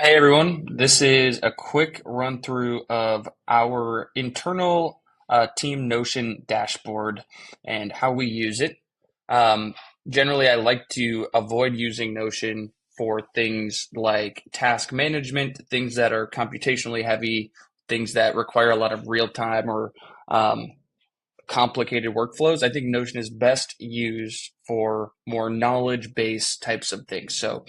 Hey everyone, this is a quick run through of our internal Team Notion dashboard and how we use it. Um, Generally, I like to avoid using Notion for things like task management, things that are computationally heavy, things that require a lot of real time or um, complicated workflows. I think Notion is best used for more knowledge-based types of things. So,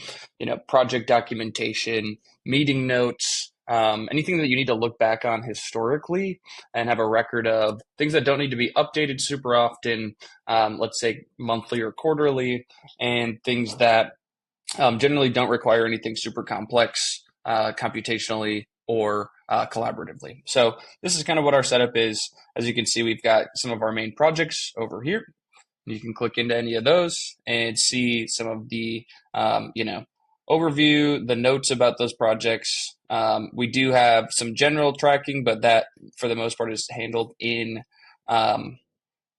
project documentation, meeting notes, anything that you need to look back on historically and have a record of things that don't need to be updated super often, let's say monthly or quarterly, and things that generally don't require anything super complex computationally or collaboratively. So this is kind of what our setup is. As you can see, we've got some of our main projects over here. You can click into any of those and see some of the, overview, the notes about those projects. We do have some general tracking, but that for the most part is handled um,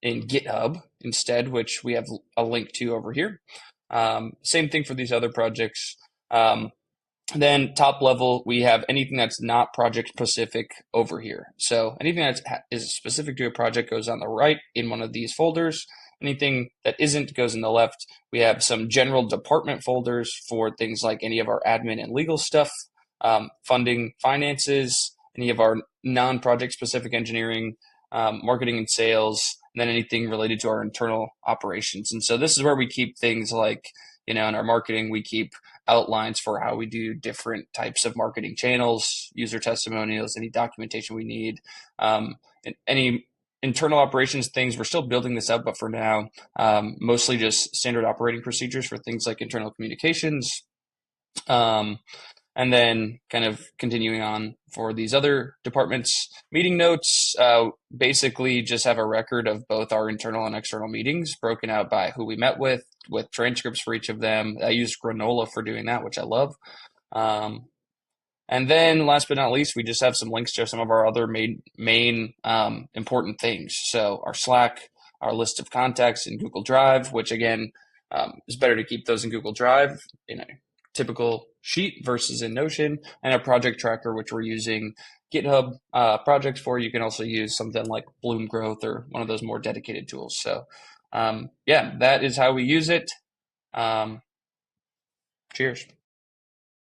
in GitHub instead, which we have a link to over here. Same thing for these other projects. Then top level, we have anything that's not project specific over here. So anything that is specific to a project goes on the right in one of these folders. Anything that isn't goes in the left. We have some general department folders for things like any of our admin and legal stuff, funding, finances, any of our non-project specific engineering, marketing and sales, and then anything related to our internal operations. And so this is where we keep things like, in our marketing, we keep outlines for how we do different types of marketing channels, user testimonials, any documentation we need, and any internal operations things. We're still building this up, but for now, mostly just standard operating procedures for things like internal communications. Um, and then kind of continuing on for these other departments, meeting notes basically just have a record of both our internal and external meetings broken out by who we met with transcripts for each of them. I use Granola for doing that, which I love. Um, and then last but not least, we just have some links to some of our other main important things. So our Slack, our list of contacts in Google Drive, which again is better to keep those in Google Drive in a typical sheet versus in Notion, and a project tracker, which we're using GitHub projects for. You can also use something like Bloom Growth or one of those more dedicated tools. So yeah, that is how we use it. Um, Cheers.